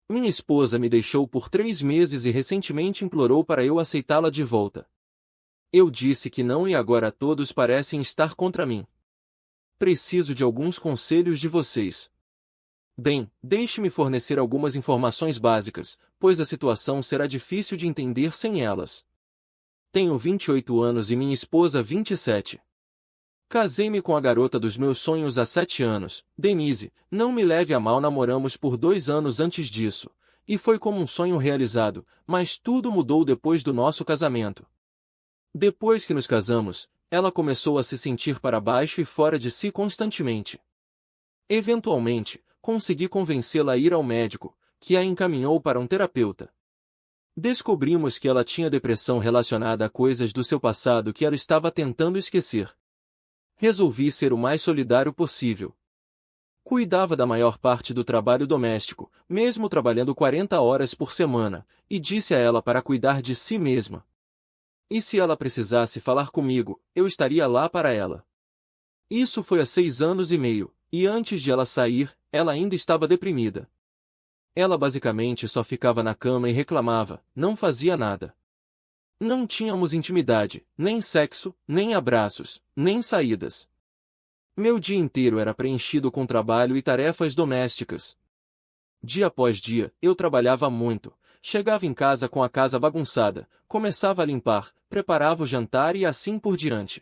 Minha esposa me deixou por 3 meses e recentemente implorou para eu aceitá-la de volta. Eu disse que não e agora todos parecem estar contra mim. Preciso de alguns conselhos de vocês. Bem, deixe-me fornecer algumas informações básicas, pois a situação será difícil de entender sem elas. Tenho 28 anos e minha esposa 27. Casei-me com a garota dos meus sonhos há 7 anos, Denise. Não me leve a mal, namoramos por 2 anos antes disso, e foi como um sonho realizado, mas tudo mudou depois do nosso casamento. Depois que nos casamos, ela começou a se sentir para baixo e fora de si constantemente. Eventualmente, consegui convencê-la a ir ao médico, que a encaminhou para um terapeuta. Descobrimos que ela tinha depressão relacionada a coisas do seu passado que ela estava tentando esquecer. Resolvi ser o mais solidário possível. Cuidava da maior parte do trabalho doméstico, mesmo trabalhando 40 horas por semana, e disse a ela para cuidar de si mesma. E se ela precisasse falar comigo, eu estaria lá para ela. Isso foi há 6 anos e meio, e antes de ela sair, ela ainda estava deprimida. Ela basicamente só ficava na cama e reclamava, não fazia nada. Não tínhamos intimidade, nem sexo, nem abraços, nem saídas. Meu dia inteiro era preenchido com trabalho e tarefas domésticas. Dia após dia, eu trabalhava muito, chegava em casa com a casa bagunçada, começava a limpar, preparava o jantar e assim por diante.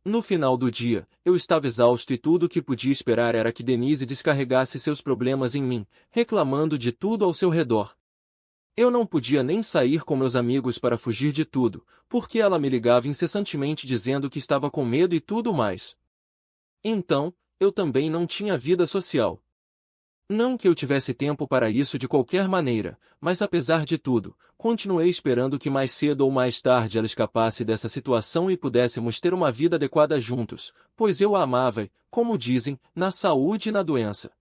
No final do dia, eu estava exausto e tudo o que podia esperar era que Denise descarregasse seus problemas em mim, reclamando de tudo ao seu redor. Eu não podia nem sair com meus amigos para fugir de tudo, porque ela me ligava incessantemente dizendo que estava com medo e tudo mais. Então, eu também não tinha vida social. Não que eu tivesse tempo para isso de qualquer maneira, mas apesar de tudo, continuei esperando que mais cedo ou mais tarde ela escapasse dessa situação e pudéssemos ter uma vida adequada juntos, pois eu a amava e, como dizem, na saúde e na doença.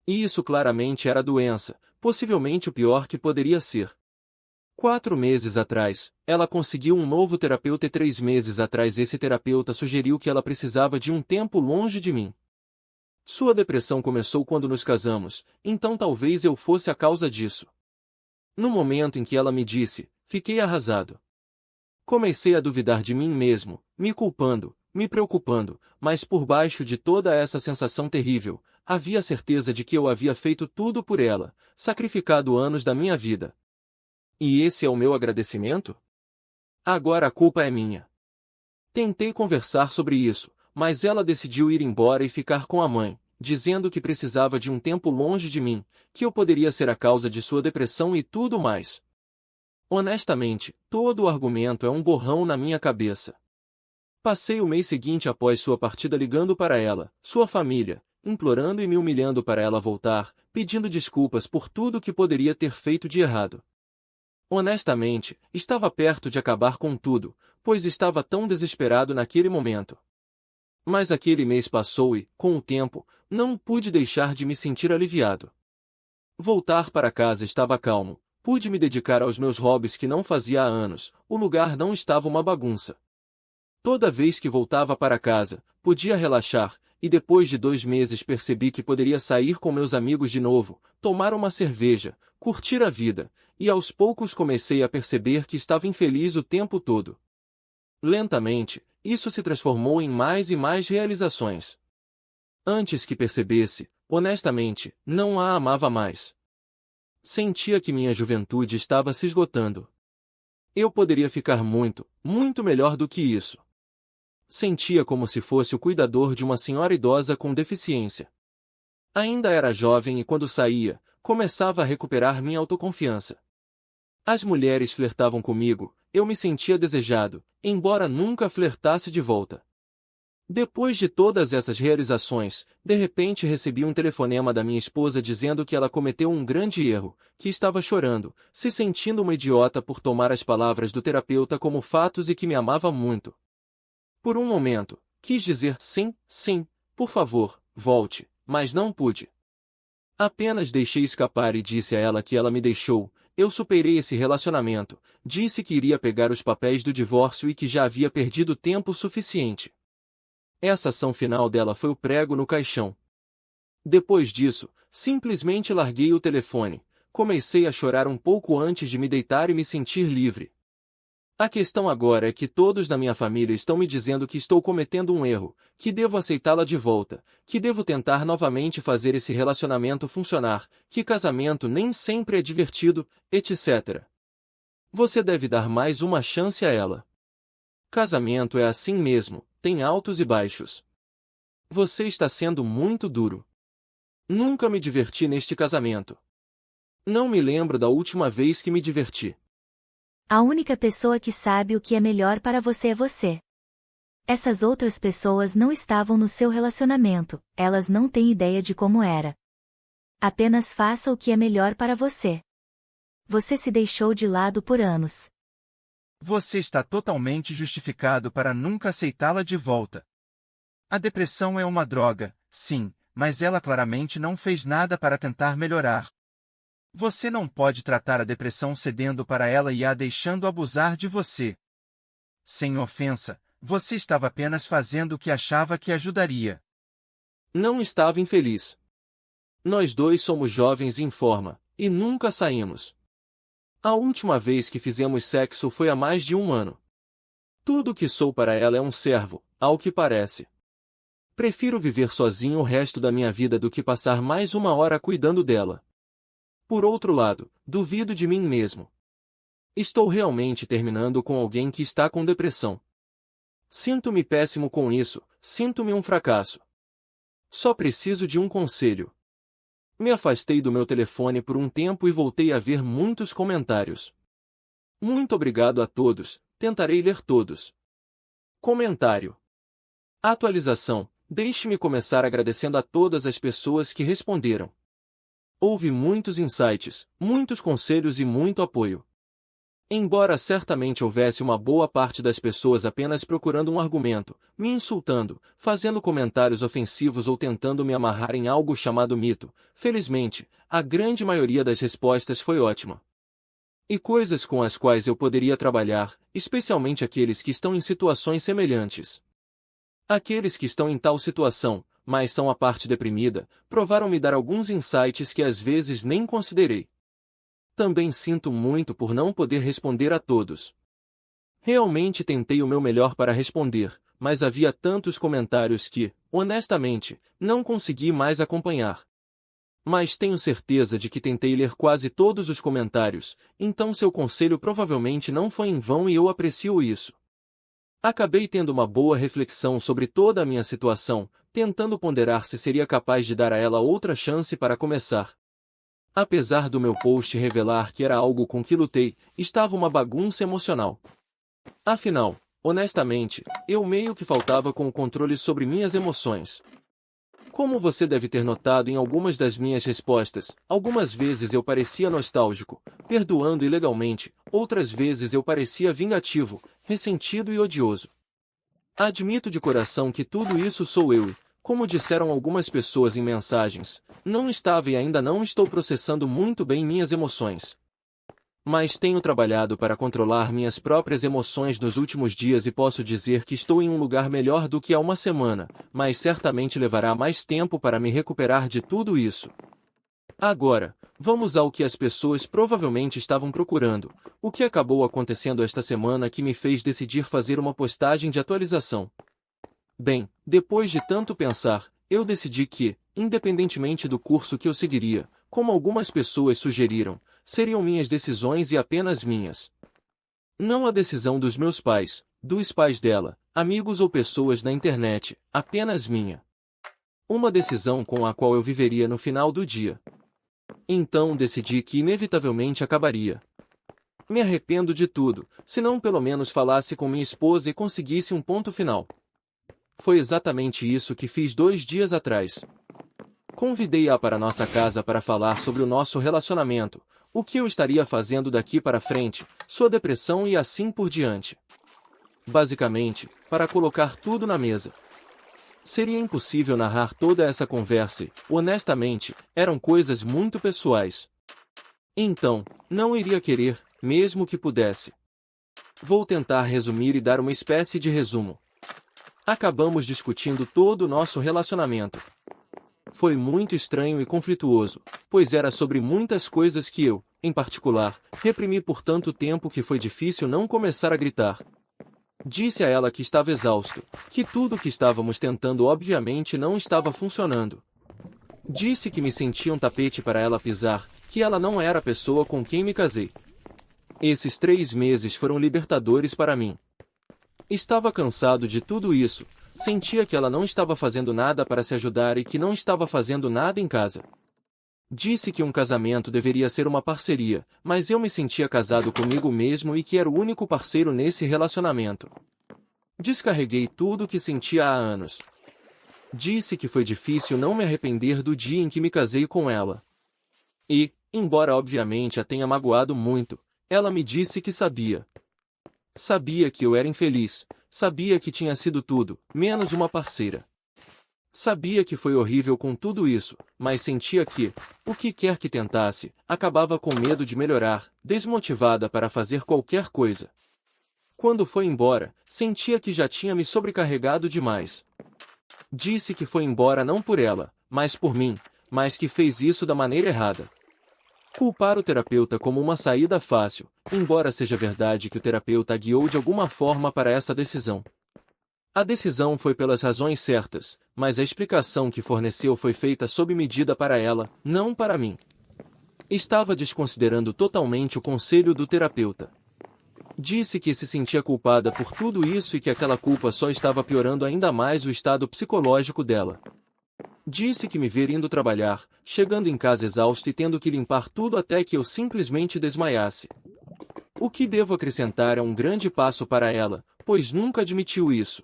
E isso claramente era doença, possivelmente o pior que poderia ser. 4 meses atrás, ela conseguiu um novo terapeuta e 3 meses atrás esse terapeuta sugeriu que ela precisava de um tempo longe de mim. Sua depressão começou quando nos casamos, então talvez eu fosse a causa disso. No momento em que ela me disse, fiquei arrasado. Comecei a duvidar de mim mesmo, me culpando, me preocupando, mas por baixo de toda essa sensação terrível, havia a certeza de que eu havia feito tudo por ela, sacrificado anos da minha vida. E esse é o meu agradecimento? Agora a culpa é minha. Tentei conversar sobre isso, mas ela decidiu ir embora e ficar com a mãe, dizendo que precisava de um tempo longe de mim, que eu poderia ser a causa de sua depressão e tudo mais. Honestamente, todo o argumento é um borrão na minha cabeça. Passei o mês seguinte após sua partida ligando para ela, sua família, implorando e me humilhando para ela voltar, pedindo desculpas por tudo que poderia ter feito de errado. Honestamente, estava perto de acabar com tudo, pois estava tão desesperado naquele momento. Mas aquele mês passou e, com o tempo, não pude deixar de me sentir aliviado. Voltar para casa estava calmo, pude me dedicar aos meus hobbies que não fazia há anos, o lugar não estava uma bagunça. Toda vez que voltava para casa, podia relaxar, e depois de 2 meses percebi que poderia sair com meus amigos de novo, tomar uma cerveja, curtir a vida, e aos poucos comecei a perceber que estava infeliz o tempo todo. Lentamente, isso se transformou em mais e mais realizações. Antes que percebesse, honestamente, não a amava mais. Sentia que minha juventude estava se esgotando. Eu poderia ficar muito, muito melhor do que isso. Sentia como se fosse o cuidador de uma senhora idosa com deficiência. Ainda era jovem e quando saía, começava a recuperar minha autoconfiança. As mulheres flertavam comigo, eu me sentia desejado, embora nunca flertasse de volta. Depois de todas essas realizações, de repente recebi um telefonema da minha esposa dizendo que ela cometeu um grande erro, que estava chorando, se sentindo uma idiota por tomar as palavras do terapeuta como fatos e que me amava muito. Por um momento, quis dizer sim, sim, por favor, volte, mas não pude. Apenas deixei escapar e disse a ela que ela me deixou. Eu superei esse relacionamento, disse que iria pegar os papéis do divórcio e que já havia perdido tempo suficiente. Essa ação final dela foi o prego no caixão. Depois disso, simplesmente larguei o telefone, Comecei a chorar um pouco antes de me deitar e me sentir livre. A questão agora é que todos da minha família estão me dizendo que estou cometendo um erro, que devo aceitá-la de volta, que devo tentar novamente fazer esse relacionamento funcionar, que casamento nem sempre é divertido, etc. Você deve dar mais uma chance a ela. Casamento é assim mesmo, tem altos e baixos. Você está sendo muito duro. Nunca me diverti neste casamento. Não me lembro da última vez que me diverti. A única pessoa que sabe o que é melhor para você é você. Essas outras pessoas não estavam no seu relacionamento, elas não têm ideia de como era. Apenas faça o que é melhor para você. Você se deixou de lado por anos. Você está totalmente justificado para nunca aceitá-la de volta. A depressão é uma droga, sim, mas ela claramente não fez nada para tentar melhorar. Você não pode tratar a depressão cedendo para ela e a deixando abusar de você. Sem ofensa, você estava apenas fazendo o que achava que ajudaria. Não estava infeliz. Nós dois somos jovens em forma, e nunca saímos. A última vez que fizemos sexo foi há mais de 1 ano. Tudo o que sou para ela é um servo, ao que parece. Prefiro viver sozinho o resto da minha vida do que passar mais 1 hora cuidando dela. Por outro lado, duvido de mim mesmo. Estou realmente terminando com alguém que está com depressão. Sinto-me péssimo com isso, sinto-me um fracasso. Só preciso de um conselho. Me afastei do meu telefone por um tempo e voltei a ver muitos comentários. Muito obrigado a todos, tentarei ler todos. Comentário. Atualização. Deixe-me começar agradecendo a todas as pessoas que responderam. Houve muitos insights, muitos conselhos e muito apoio. Embora certamente houvesse uma boa parte das pessoas apenas procurando um argumento, me insultando, fazendo comentários ofensivos ou tentando me amarrar em algo chamado mito, felizmente, a grande maioria das respostas foi ótima. E coisas com as quais eu poderia trabalhar, especialmente aqueles que estão em situações semelhantes. Aqueles que estão em tal situação, mas são a parte deprimida, provaram me dar alguns insights que às vezes nem considerei. Também sinto muito por não poder responder a todos. Realmente tentei o meu melhor para responder, mas havia tantos comentários que, honestamente, não consegui mais acompanhar. Mas tenho certeza de que tentei ler quase todos os comentários, então seu conselho provavelmente não foi em vão e eu aprecio isso. Acabei tendo uma boa reflexão sobre toda a minha situação, tentando ponderar se seria capaz de dar a ela outra chance para começar. Apesar do meu post revelar que era algo com que lutei, estava uma bagunça emocional. Afinal, honestamente, eu meio que faltava com o controle sobre minhas emoções. Como você deve ter notado em algumas das minhas respostas, algumas vezes eu parecia nostálgico, perdoando ilegalmente, outras vezes eu parecia vingativo, ressentido e odioso. Admito de coração que tudo isso sou eu e, como disseram algumas pessoas em mensagens, não estava e ainda não estou processando muito bem minhas emoções. Mas tenho trabalhado para controlar minhas próprias emoções nos últimos dias e posso dizer que estou em um lugar melhor do que há uma semana, mas certamente levará mais tempo para me recuperar de tudo isso. Agora, vamos ao que as pessoas provavelmente estavam procurando, o que acabou acontecendo esta semana que me fez decidir fazer uma postagem de atualização. Bem, depois de tanto pensar, eu decidi que, independentemente do curso que eu seguiria, como algumas pessoas sugeriram, seriam minhas decisões e apenas minhas. Não a decisão dos meus pais, dos pais dela, amigos ou pessoas na internet, apenas minha. Uma decisão com a qual eu viveria no final do dia. Então decidi que inevitavelmente acabaria. Me arrependo de tudo, se não pelo menos falasse com minha esposa e conseguisse um ponto final. Foi exatamente isso que fiz 2 dias atrás. Convidei-a para nossa casa para falar sobre o nosso relacionamento, o que eu estaria fazendo daqui para frente, sua depressão e assim por diante. Basicamente, para colocar tudo na mesa. Seria impossível narrar toda essa conversa e, honestamente, eram coisas muito pessoais. Então, não iria querer, mesmo que pudesse. Vou tentar resumir e dar uma espécie de resumo. Acabamos discutindo todo o nosso relacionamento. Foi muito estranho e conflituoso, pois era sobre muitas coisas que eu, em particular, reprimi por tanto tempo que foi difícil não começar a gritar. Disse a ela que estava exausto, que tudo o que estávamos tentando obviamente não estava funcionando. Disse que me sentia um tapete para ela pisar, que ela não era a pessoa com quem me casei. Esses 3 meses foram libertadores para mim. Estava cansado de tudo isso, sentia que ela não estava fazendo nada para se ajudar e que não estava fazendo nada em casa. Disse que um casamento deveria ser uma parceria, mas eu me sentia casado comigo mesmo e que era o único parceiro nesse relacionamento. Descarreguei tudo o que sentia há anos. Disse que foi difícil não me arrepender do dia em que me casei com ela. E, embora obviamente a tenha magoado muito, ela me disse que sabia. Sabia que eu era infeliz, sabia que tinha sido tudo, menos uma parceira. Sabia que foi horrível com tudo isso, mas sentia que, o que quer que tentasse, acabava com medo de melhorar, desmotivada para fazer qualquer coisa. Quando foi embora, sentia que já tinha me sobrecarregado demais. Disse que foi embora não por ela, mas por mim, mas que fez isso da maneira errada. Culpar o terapeuta como uma saída fácil, embora seja verdade que o terapeuta a guiou de alguma forma para essa decisão. A decisão foi pelas razões certas, mas a explicação que forneceu foi feita sob medida para ela, não para mim. Estava desconsiderando totalmente o conselho do terapeuta. Disse que se sentia culpada por tudo isso e que aquela culpa só estava piorando ainda mais o estado psicológico dela. Disse que me ver indo trabalhar, chegando em casa exausto e tendo que limpar tudo até que eu simplesmente desmaiasse. O que devo acrescentar é um grande passo para ela, pois nunca admitiu isso.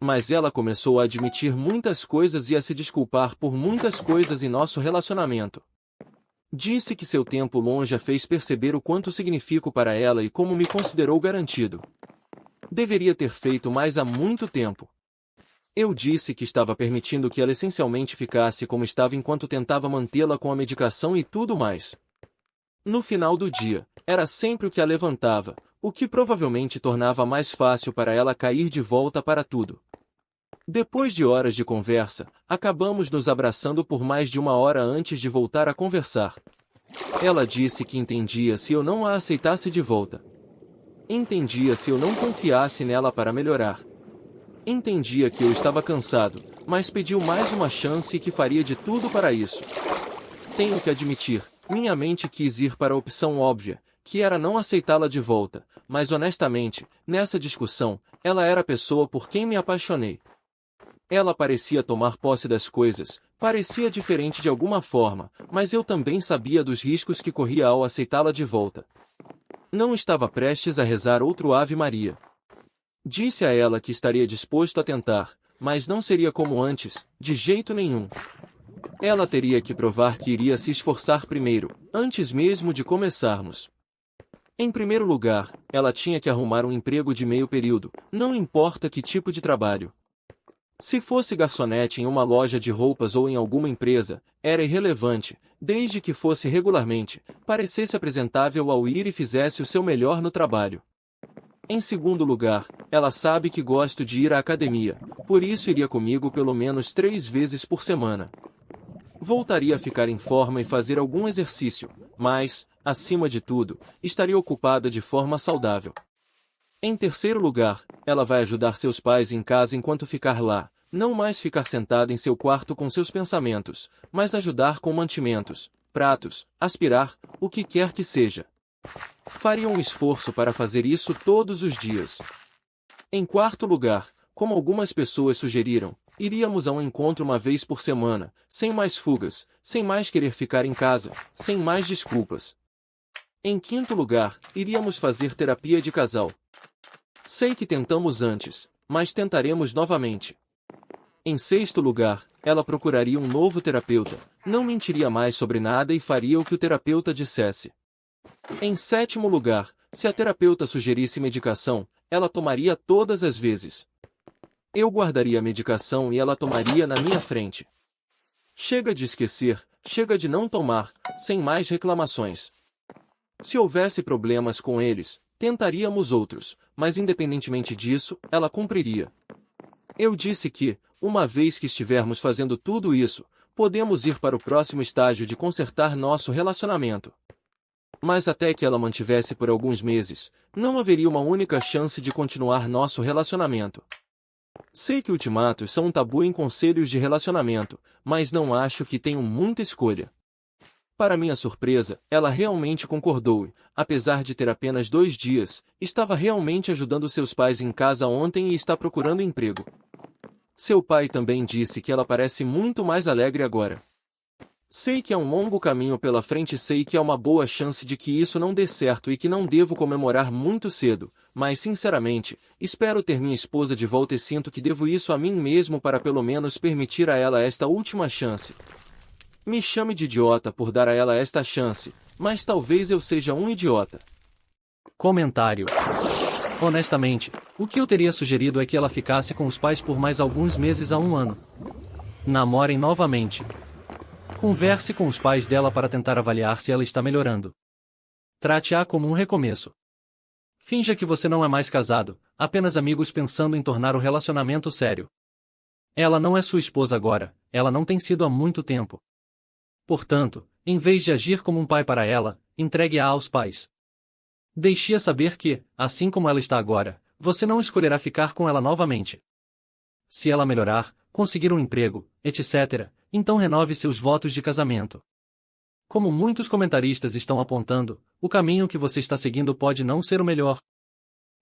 Mas ela começou a admitir muitas coisas e a se desculpar por muitas coisas em nosso relacionamento. Disse que seu tempo longe a fez perceber o quanto significo para ela e como me considerou garantido. Deveria ter feito mais há muito tempo. Eu disse que estava permitindo que ela essencialmente ficasse como estava enquanto tentava mantê-la com a medicação e tudo mais. No final do dia, era sempre o que a levantava, o que provavelmente tornava mais fácil para ela cair de volta para tudo. Depois de horas de conversa, acabamos nos abraçando por mais de 1 hora antes de voltar a conversar. Ela disse que entendia se eu não a aceitasse de volta. Entendia se eu não confiasse nela para melhorar. Entendia que eu estava cansado, mas pediu mais uma chance e que faria de tudo para isso. Tenho que admitir, minha mente quis ir para a opção óbvia, que era não aceitá-la de volta, mas honestamente, nessa discussão, ela era a pessoa por quem me apaixonei. Ela parecia tomar posse das coisas, parecia diferente de alguma forma, mas eu também sabia dos riscos que corria ao aceitá-la de volta. Não estava prestes a rezar outro Ave Maria. Disse a ela que estaria disposto a tentar, mas não seria como antes, de jeito nenhum. Ela teria que provar que iria se esforçar primeiro, antes mesmo de começarmos. Em primeiro lugar, ela tinha que arrumar um emprego de meio período, não importa que tipo de trabalho. Se fosse garçonete em uma loja de roupas ou em alguma empresa, era irrelevante, desde que fosse regularmente, parecesse apresentável ao ir e fizesse o seu melhor no trabalho. Em segundo lugar, ela sabe que gosto de ir à academia, por isso iria comigo pelo menos 3 vezes por semana. Voltaria a ficar em forma e fazer algum exercício, mas, acima de tudo, estaria ocupada de forma saudável. Em terceiro lugar, ela vai ajudar seus pais em casa enquanto ficar lá, não mais ficar sentada em seu quarto com seus pensamentos, mas ajudar com mantimentos, pratos, aspirar, o que quer que seja. Faria um esforço para fazer isso todos os dias. Em quarto lugar, como algumas pessoas sugeriram, iríamos a um encontro 1 vez por semana, sem mais fugas, sem mais querer ficar em casa, sem mais desculpas. Em quinto lugar, iríamos fazer terapia de casal. Sei que tentamos antes, mas tentaremos novamente. Em sexto lugar, ela procuraria um novo terapeuta, não mentiria mais sobre nada e faria o que o terapeuta dissesse. Em sétimo lugar, se a terapeuta sugerisse medicação, ela tomaria todas as vezes. Eu guardaria a medicação e ela tomaria na minha frente. Chega de esquecer, chega de não tomar, sem mais reclamações. Se houvesse problemas com eles, tentaríamos outros, mas independentemente disso, ela cumpriria. Eu disse que, uma vez que estivermos fazendo tudo isso, podemos ir para o próximo estágio de consertar nosso relacionamento. Mas até que ela mantivesse por alguns meses, não haveria uma única chance de continuar nosso relacionamento. Sei que ultimatos são um tabu em conselhos de relacionamento, mas não acho que tenho muita escolha. Para minha surpresa, ela realmente concordou e, apesar de ter apenas 2 dias, estava realmente ajudando seus pais em casa ontem e está procurando emprego. Seu pai também disse que ela parece muito mais alegre agora. Sei que é um longo caminho pela frente e sei que há uma boa chance de que isso não dê certo e que não devo comemorar muito cedo, mas sinceramente, espero ter minha esposa de volta e sinto que devo isso a mim mesmo para pelo menos permitir a ela esta última chance. Me chame de idiota por dar a ela esta chance, mas talvez eu seja um idiota. Comentário. Honestamente, o que eu teria sugerido é que ela ficasse com os pais por mais alguns meses a 1 ano. Namorem novamente. Converse com os pais dela para tentar avaliar se ela está melhorando. Trate-a como um recomeço. Finja que você não é mais casado, apenas amigos pensando em tornar o relacionamento sério. Ela não é sua esposa agora, ela não tem sido há muito tempo. Portanto, em vez de agir como um pai para ela, entregue-a aos pais. Deixe-a saber que, assim como ela está agora, você não escolherá ficar com ela novamente. Se ela melhorar, conseguir um emprego, etc., então renove seus votos de casamento. Como muitos comentaristas estão apontando, o caminho que você está seguindo pode não ser o melhor.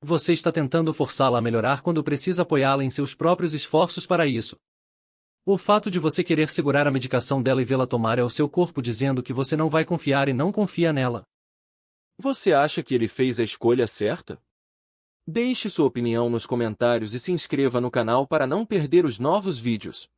Você está tentando forçá-la a melhorar quando precisa apoiá-la em seus próprios esforços para isso. O fato de você querer segurar a medicação dela e vê-la tomar é o seu corpo dizendo que você não vai confiar e não confia nela. Você acha que ele fez a escolha certa? Deixe sua opinião nos comentários e se inscreva no canal para não perder os novos vídeos.